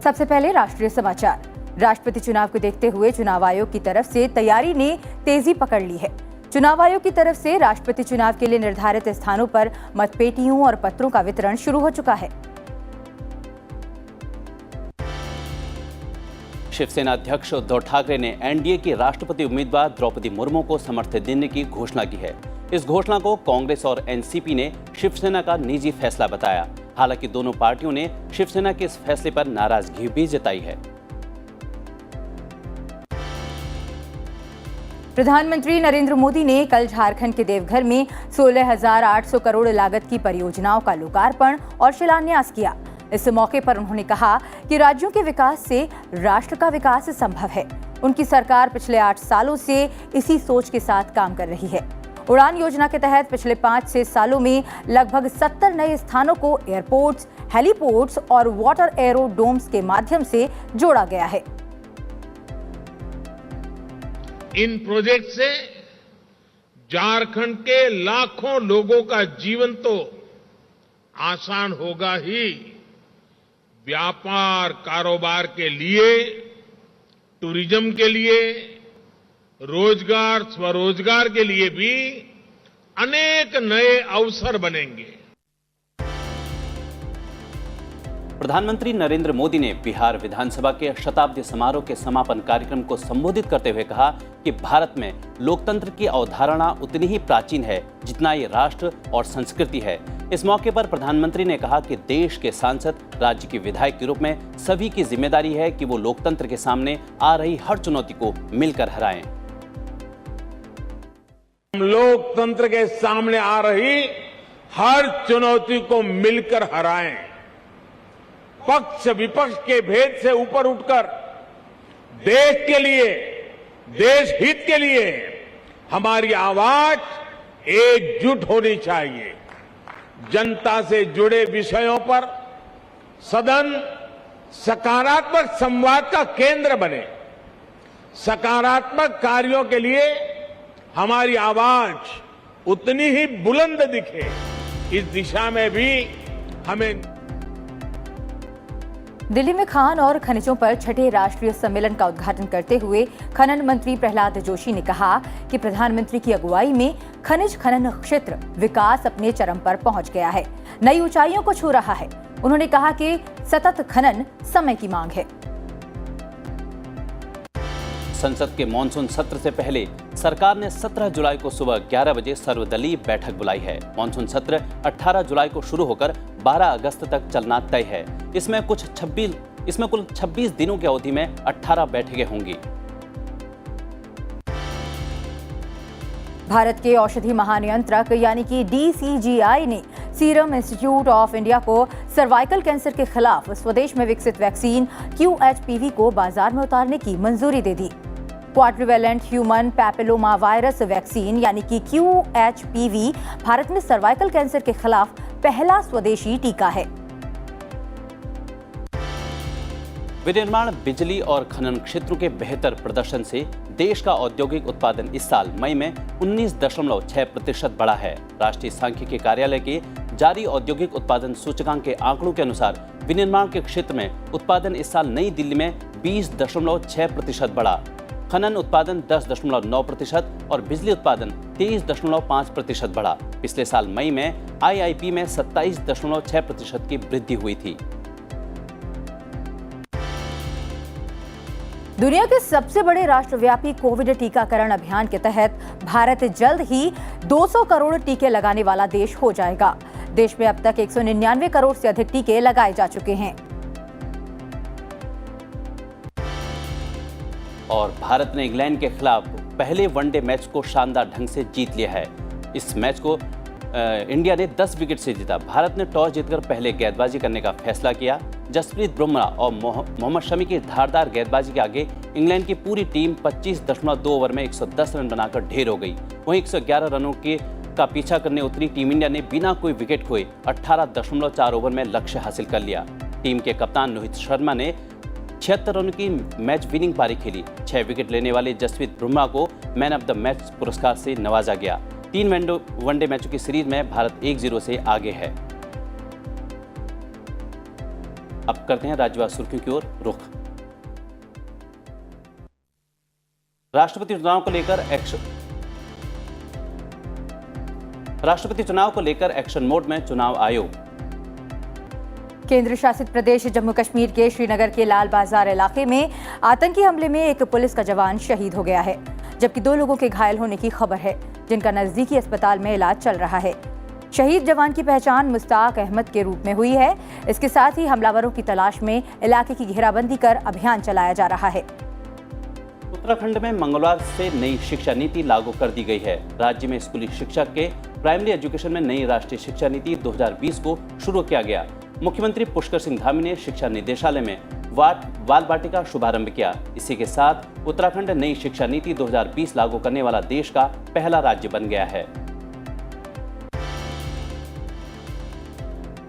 सबसे पहले राष्ट्रीय समाचार। राष्ट्रपति चुनाव को देखते हुए चुनाव आयोग की तरफ से तैयारी ने तेजी पकड़ ली है। चुनाव आयोग की तरफ से राष्ट्रपति चुनाव के लिए निर्धारित स्थानों पर मतपेटियों और पत्रों का वितरण शुरू हो चुका है। शिवसेना अध्यक्ष उद्धव ठाकरे ने एनडीए की राष्ट्रपति उम्मीदवार द्रौपदी मुर्मू को समर्थन देने की घोषणा की है। इस घोषणा को कांग्रेस और एनसीपी ने शिवसेना का निजी फैसला बताया। हालांकि दोनों पार्टियों ने शिवसेना के इस फैसले पर नाराजगी भी जताई है। प्रधानमंत्री नरेंद्र मोदी ने कल झारखंड के देवघर में 16,800 करोड़ लागत की परियोजनाओं का लोकार्पण और शिलान्यास किया। इस मौके पर उन्होंने कहा कि राज्यों के विकास से राष्ट्र का विकास संभव है। उनकी सरकार पिछले 8 सालों से इसी सोच के साथ काम कर रही है। उड़ान योजना के तहत पिछले 5-6 सालों में लगभग 70 नए स्थानों को एयरपोर्ट्स, हेलीपोर्ट्स और वाटर एरोड्रोम्स के माध्यम से जोड़ा गया है। इन प्रोजेक्ट से झारखंड के लाखों लोगों का जीवन तो आसान होगा ही, व्यापार कारोबार के लिए, टूरिज्म के लिए, रोजगार स्वरोजगार के लिए भी अनेक नए अवसर बनेंगे। प्रधानमंत्री नरेंद्र मोदी ने बिहार विधानसभा के शताब्दी समारोह के समापन कार्यक्रम को संबोधित करते हुए कहा कि भारत में लोकतंत्र की अवधारणा उतनी ही प्राचीन है जितना ये राष्ट्र और संस्कृति है। इस मौके पर प्रधानमंत्री ने कहा कि देश के सांसद राज्य के विधायक के रूप में सभी की जिम्मेदारी है कि वो लोकतंत्र के सामने आ रही हर चुनौती को मिलकर हराएं। हम लोकतंत्र के सामने आ रही हर चुनौती को मिलकर हराएं। पक्ष विपक्ष के भेद से ऊपर उठकर देश के लिए, देश हित के लिए हमारी आवाज एकजुट होनी चाहिए। जनता से जुड़े विषयों पर सदन सकारात्मक संवाद का केंद्र बने। सकारात्मक कार्यों के लिए हमारी आवाज उतनी ही बुलंद दिखे। इस दिशा में भी हमें दिल्ली में खान और खनिजों पर छठे राष्ट्रीय सम्मेलन का उद्घाटन करते हुए खनन मंत्री प्रहलाद जोशी ने कहा कि प्रधानमंत्री की अगुवाई में खनिज खनन क्षेत्र विकास अपने चरम पर पहुंच गया है, नई ऊंचाइयों को छू रहा है। उन्होंने कहा कि सतत खनन समय की मांग है। संसद के मॉनसून सत्र से पहले सरकार ने 17 जुलाई को सुबह 11 बजे सर्वदलीय बैठक बुलाई है। मॉनसून सत्र 18 जुलाई को शुरू होकर 12 अगस्त तक चलना तय है। इसमें कुल 26 दिनों की अवधि में 18 बैठकें होंगी। भारत के औषधि महानियंत्रक यानी कि DCGI ने सीरम इंस्टीट्यूट ऑफ इंडिया को सर्वाइकल कैंसर के खिलाफ स्वदेश में विकसित वैक्सीन QHPV को बाजार में उतारने की मंजूरी दे दी। Quadrivalent human papilloma virus vaccine यानी कि QHPV भारत में सर्वाइकल कैंसर के खिलाफ पहला स्वदेशी टीका है। विनिर्माण, बिजली और खनन क्षेत्रों के बेहतर प्रदर्शन से देश का औद्योगिक उत्पादन इस साल मई में 19.6% बढ़ा है। राष्ट्रीय सांख्यिकी कार्यालय के जारी औद्योगिक उत्पादन सूचकांक के आंकड़ों के अनुसार विनिर्माण के क्षेत्र में उत्पादन इस साल नई दिल्ली में 20.6% बढ़ा। खनन उत्पादन 10.9% और बिजली उत्पादन 23.5% बढ़ा। पिछले साल मई में IIP में 27.6% की वृद्धि हुई थी। दुनिया के सबसे बड़े राष्ट्रव्यापी कोविड टीकाकरण अभियान के तहत भारत जल्द ही 200 करोड़ टीके लगाने वाला देश हो जाएगा। देश में अब तक 199 करोड़ से अधिक टीके लगाए जा चुके हैं। और भारत ने इंग्लैंड के खिलाफ पहले वनडे मैच को शानदार ढंग से जीत लिया है। इस मैच को इंडिया ने 10 विकेट से जीता। भारत ने टॉस जीतकर पहले गेंदबाजी करने का फैसला किया। जसप्रीत बुमराह और मोहम्मद शमी की धारदार गेंदबाजी के आगे इंग्लैंड की पूरी टीम 25.2 ओवर में 110 रन बनाकर ढेर हो गई। वहीं 111 रनों का पीछा करने उतरी टीम इंडिया ने बिना कोई विकेट खोए 18.4 ओवर में लक्ष्य हासिल कर लिया। टीम के कप्तान रोहित शर्मा ने 76 रनों की मैच विनिंग पारी खेली। 6 विकेट लेने वाले जसप्रीत बुमराह को मैन ऑफ द मैच पुरस्कार से नवाजा गया। 3 वनडे मैचों की सीरीज में भारत 1-0 से आगे है। अब अब करते हैं राज्यवार सुर्खियों की ओर रुख। राष्ट्रपति चुनाव को लेकर एक्शन मोड में चुनाव आयोग। केंद्र शासित प्रदेश जम्मू कश्मीर के श्रीनगर के लाल बाजार इलाके में आतंकी हमले में एक पुलिस का जवान शहीद हो गया है, जबकि 2 लोगों के घायल होने की खबर है, जिनका नजदीकी अस्पताल में इलाज चल रहा है। शहीद जवान की पहचान मुश्ताक अहमद के रूप में हुई है। इसके साथ ही हमलावरों की तलाश में इलाके की घेराबंदी कर अभियान चलाया जा रहा है। उत्तराखंड में मंगलवार से नई शिक्षा नीति लागू कर दी गई है। राज्य में स्कूली शिक्षा के प्राइमरी एजुकेशन में नई राष्ट्रीय शिक्षा नीति 2020 को शुरू किया गया। मुख्यमंत्री पुष्कर सिंह धामी ने शिक्षा निदेशालय में बाल बाटिका शुभारंभ किया। इसी के साथ उत्तराखंड नई शिक्षा नीति 2020 लागू करने वाला देश का पहला राज्य बन गया है।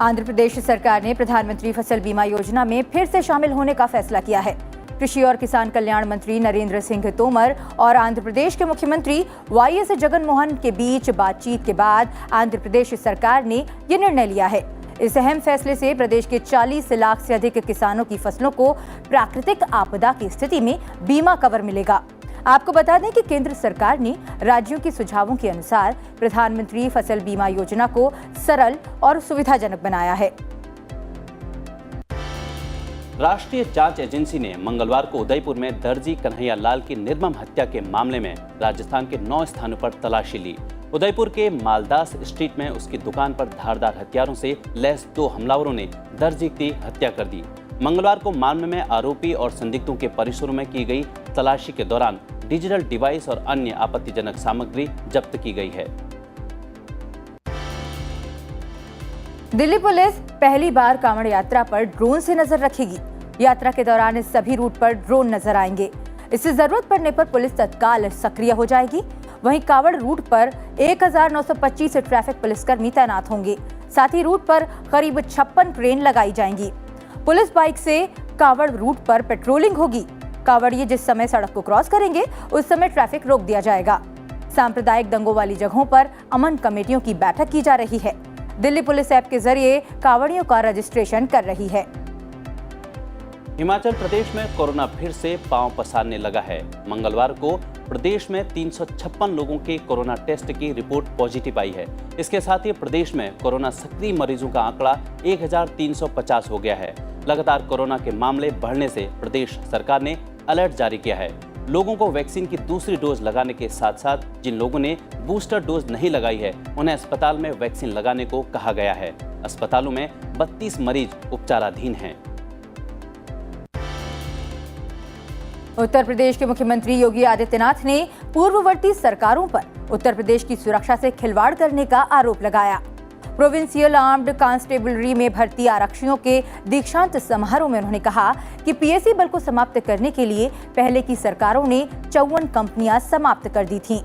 आंध्र प्रदेश सरकार ने प्रधानमंत्री फसल बीमा योजना में फिर से शामिल होने का फैसला किया है। कृषि और किसान कल्याण मंत्री नरेंद्र सिंह तोमर और आंध्र प्रदेश के मुख्यमंत्री वाईएस जगनमोहन के बीच बातचीत के बाद आंध्र प्रदेश सरकार ने ये निर्णय लिया है। इस अहम फैसले से प्रदेश के 40 लाख से अधिक किसानों की फसलों को प्राकृतिक आपदा की स्थिति में बीमा कवर मिलेगा। आपको बता दें कि केंद्र सरकार ने राज्यों के सुझावों के अनुसार प्रधानमंत्री फसल बीमा योजना को सरल और सुविधाजनक बनाया है। राष्ट्रीय जांच एजेंसी ने मंगलवार को उदयपुर में दर्जी कन्हैया लाल की निर्मम हत्या के मामले में राजस्थान के 9 स्थानों पर तलाशी ली। उदयपुर के मालदास स्ट्रीट में उसकी दुकान पर धारदार हथियारों से लैस 2 हमलावरों ने दर्जी की हत्या कर दी। मंगलवार को मामले में आरोपी और संदिग्धों के परिसरों में की गई तलाशी के दौरान डिजिटल डिवाइस और अन्य आपत्तिजनक सामग्री जब्त की गई है। दिल्ली पुलिस पहली बार कांवड़ यात्रा पर ड्रोन से नजर रखेगी। यात्रा के दौरान इस सभी रूट पर ड्रोन नजर आएंगे। इससे जरूरत पड़ने पर पुलिस तत्काल सक्रिय हो जाएगी। वहीं कांवड़ रूट पर 1925 ट्रैफिक पुलिसकर्मी तैनात होंगे। साथ ही रूट पर करीब 56 ट्रेन लगाई जाएंगी। पुलिस बाइक से कांवड़ रूट पर पेट्रोलिंग होगी। कांवड़िए जिस समय सड़क को क्रॉस करेंगे उस समय ट्रैफिक रोक दिया जाएगा। सांप्रदायिक दंगों वाली जगहों पर अमन कमेटियों की बैठक की जा रही है। दिल्ली पुलिस ऐप के जरिए कांवड़ियों का रजिस्ट्रेशन कर रही है। हिमाचल प्रदेश में कोरोना फिर से पांव पसारने लगा है। मंगलवार को प्रदेश में 356 लोगों के कोरोना टेस्ट की रिपोर्ट पॉजिटिव आई है। इसके साथ ही प्रदेश में कोरोना सक्रिय मरीजों का आंकड़ा 1350 हो गया है। लगातार कोरोना के मामले बढ़ने से प्रदेश सरकार ने अलर्ट जारी किया है। लोगों को वैक्सीन की दूसरी डोज लगाने के साथ साथ जिन लोगों ने बूस्टर डोज नहीं लगाई है उन्हें अस्पताल में वैक्सीन लगाने को कहा गया है। अस्पतालों में 32 मरीज उपचाराधीन हैं। उत्तर प्रदेश के मुख्यमंत्री योगी आदित्यनाथ ने पूर्ववर्ती सरकारों पर उत्तर प्रदेश की सुरक्षा से खिलवाड़ करने का आरोप लगाया। प्रोविंशियल आर्म्ड कांस्टेबलरी में भर्ती आरक्षियों के दीक्षांत समारोह में उन्होंने कहा कि पीएसी बल को समाप्त करने के लिए पहले की सरकारों ने 54 कंपनियां समाप्त कर दी थीं।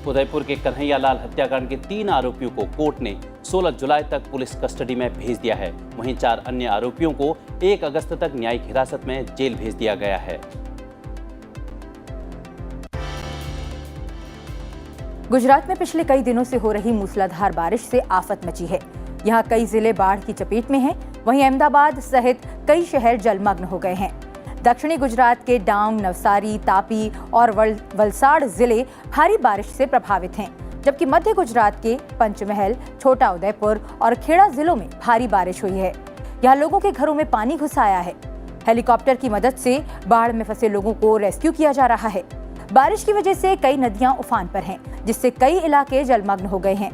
उदयपुर के कन्हैया लाल हत्याकांड के 3 आरोपियों को कोर्ट ने 16 जुलाई तक पुलिस कस्टडी में भेज दिया है। वहीं 4 अन्य आरोपियों को 1 अगस्त तक न्यायिक हिरासत में जेल भेज दिया गया है। गुजरात में पिछले कई दिनों से हो रही मूसलाधार बारिश से आफत मची है। यहाँ कई जिले बाढ़ की चपेट में हैं। वहीं अहमदाबाद सहित कई शहर जलमग्न हो गए हैं। दक्षिणी गुजरात के डांग, नवसारी, तापी और वलसाड़ जिले भारी बारिश से प्रभावित हैं, जबकि मध्य गुजरात के पंचमहल, छोटा उदयपुर और खेड़ा जिलों में भारी बारिश हुई है। यहाँ लोगों के घरों में पानी घुस आया है। हेलीकॉप्टर की मदद से बाढ़ में फंसे लोगों को रेस्क्यू किया जा रहा है। बारिश की वजह से कई नदियां उफान पर हैं, जिससे कई इलाके जलमग्न हो गए हैं।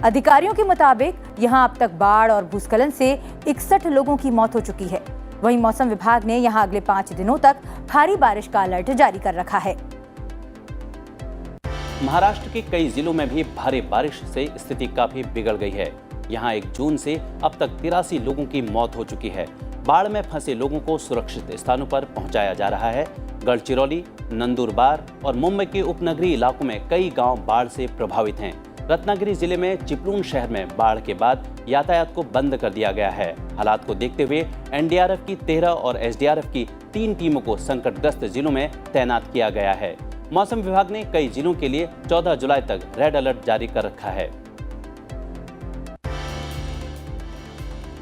अधिकारियों के मुताबिक यहां अब तक बाढ़ और भूस्खलन से 61 लोगों की मौत हो चुकी है। वहीं मौसम विभाग ने यहां अगले 5 दिनों तक भारी बारिश का अलर्ट जारी कर रखा है। महाराष्ट्र के कई जिलों में भी भारी बारिश से स्थिति काफी बिगड़ गई है। यहां 1 जून से अब तक 83 लोगों की मौत हो चुकी है। बाढ़ में फंसे लोगों को सुरक्षित स्थानों पर पहुंचाया जा रहा है। गढ़चिरौली, नंदुरबार और मुंबई के उपनगरीय इलाकों में कई गांव बाढ़ से प्रभावित हैं। रत्नागिरी जिले में चिपलून शहर में बाढ़ के बाद यातायात को बंद कर दिया गया है। हालात को देखते हुए एनडीआरएफ की 13 और एसडीआरएफ की 3 टीमों को संकटग्रस्त जिलों में तैनात किया गया है। मौसम विभाग ने कई जिलों के लिए 14 जुलाई तक रेड अलर्ट जारी कर रखा है।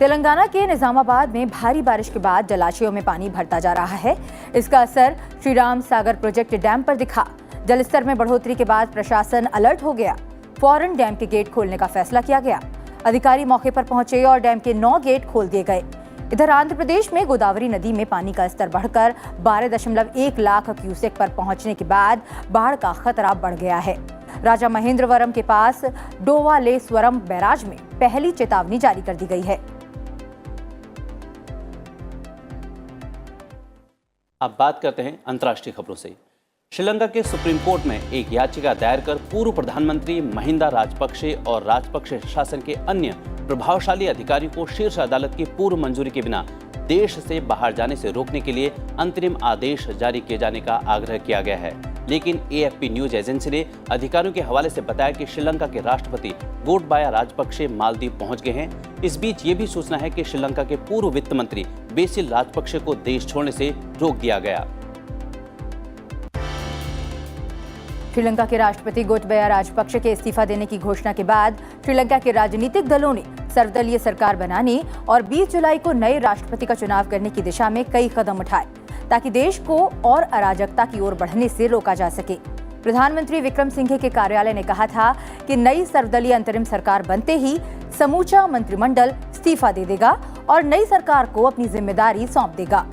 तेलंगाना के निजामाबाद में भारी बारिश के बाद जलाशयों में पानी भरता जा रहा है। इसका असर श्री राम सागर प्रोजेक्ट डैम पर दिखा। जलस्तर में बढ़ोतरी के बाद प्रशासन अलर्ट हो गया। फौरन डैम के गेट खोलने का फैसला किया गया। अधिकारी मौके पर पहुंचे और डैम के 9 गेट खोल दिए गए। इधर आंध्र प्रदेश में गोदावरी नदी में पानी का स्तर बढ़कर 12.1 लाख क्यूसेक पर पहुंचने के बाद बाढ़ का खतरा बढ़ गया है। राजा महेंद्रवरम के पास डोवालेश्वरम बैराज में पहली चेतावनी जारी कर दी गई है। अब बात करते हैं अंतर्राष्ट्रीय खबरों से। श्रीलंका के सुप्रीम कोर्ट में एक याचिका दायर कर पूर्व प्रधानमंत्री महिंदा राजपक्षे और राजपक्षे शासन के अन्य प्रभावशाली अधिकारियों को शीर्ष अदालत की पूर्व मंजूरी के बिना देश से बाहर जाने से रोकने के लिए अंतरिम आदेश जारी किए जाने का आग्रह किया गया है। लेकिन एएफपी न्यूज एजेंसी ने अधिकारियों के हवाले से बताया कि श्रीलंका के राष्ट्रपति गोटबाया राजपक्षे मालदीव पहुंच गए हैं। इस बीच ये भी सूचना है कि श्रीलंका के पूर्व वित्त मंत्री बेसिल राजपक्षे को देश छोड़ने से रोक दिया गया। श्रीलंका के राष्ट्रपति गोटबाया राजपक्षे के इस्तीफा देने की घोषणा के बाद श्रीलंका के राजनीतिक दलों ने सर्वदलीय सरकार बनाने और 20 जुलाई को नए राष्ट्रपति का चुनाव करने की दिशा में कई कदम उठाए ताकि देश को और अराजकता की ओर बढ़ने से रोका जा सके। प्रधानमंत्री विक्रम सिंघे के कार्यालय ने कहा था कि नई सर्वदलीय अंतरिम सरकार बनते ही समूचा मंत्रिमंडल इस्तीफा दे देगा और नई सरकार को अपनी जिम्मेदारी सौंप देगा।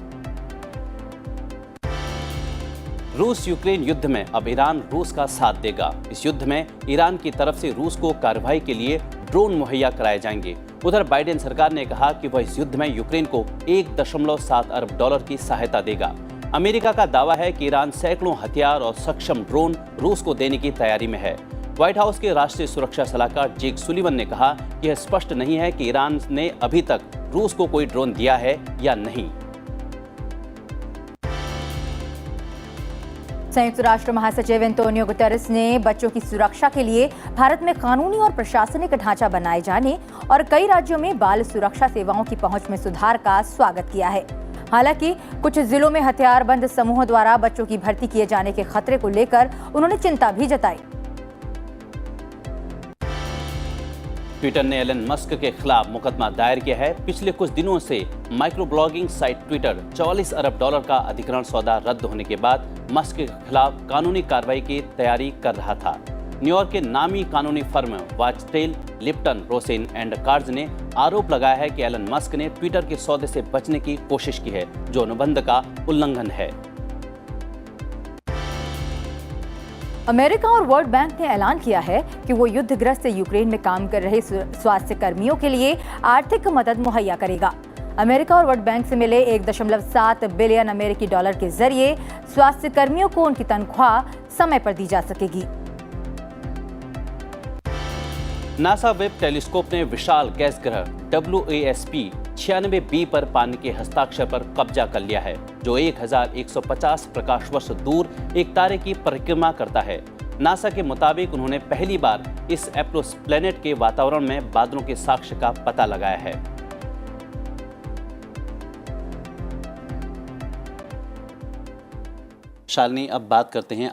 रूस यूक्रेन युद्ध में अब ईरान रूस का साथ देगा। इस युद्ध में ईरान की तरफ से रूस को कार्रवाई के लिए ड्रोन मुहैया कराए जाएंगे। उधर बाइडेन सरकार ने कहा कि वह इस युद्ध में यूक्रेन को 1.7 अरब डॉलर की सहायता देगा। अमेरिका का दावा है कि ईरान सैकड़ों हथियार और सक्षम ड्रोन रूस को देने की तैयारी में है। व्हाइट हाउस के राष्ट्रीय सुरक्षा सलाहकार जेक सुलिवन ने कहा कि यह स्पष्ट नहीं है कि ईरान ने अभी तक रूस को कोई ड्रोन दिया है या नहीं। संयुक्त राष्ट्र महासचिव एंटोनियो गुटेरेस ने बच्चों की सुरक्षा के लिए भारत में कानूनी और प्रशासनिक ढांचा बनाए जाने और कई राज्यों में बाल सुरक्षा सेवाओं की पहुंच में सुधार का स्वागत किया है। हालांकि कुछ जिलों में हथियारबंद समूहों द्वारा बच्चों की भर्ती किए जाने के खतरे को लेकर उन्होंने चिंता भी जताई। ट्विटर ने एलन मस्क के खिलाफ मुकदमा दायर किया है। पिछले कुछ दिनों से माइक्रो ब्लॉगिंग साइट ट्विटर 44 अरब डॉलर का अधिग्रहण सौदा रद्द होने के बाद मस्क के खिलाफ कानूनी कार्रवाई की तैयारी कर रहा था। न्यूयॉर्क के नामी कानूनी फर्म वाचटेल लिप्टन रोसेन एंड कार्ज ने आरोप लगाया है कि एलन मस्क ने ट्विटर के सौदे से बचने की कोशिश की है, जो अनुबंध का उल्लंघन है। अमेरिका और वर्ल्ड बैंक ने ऐलान किया है कि वो युद्धग्रस्त यूक्रेन में काम कर रहे स्वास्थ्य कर्मियों के लिए आर्थिक मदद मुहैया करेगा। अमेरिका और वर्ल्ड बैंक से मिले 1.7 बिलियन अमेरिकी डॉलर के जरिए स्वास्थ्य कर्मियों को उनकी तनख्वाह समय पर दी जा सकेगी। नासा वेब टेलीस्कोप ने विशाल गैस ग्रह WASP 96b पर पानी के हस्ताक्षर पर कब्जा कर लिया है, जो 1150 प्रकाश वर्ष दूर एक तारे की परिक्रमा करता है। नासा के मुताबिक उन्होंने पहली बार इस एक्सोप्लैनेट के वातावरण में बादलों के साक्ष्य का पता लगाया है। शालिनी, अब बात करते हैं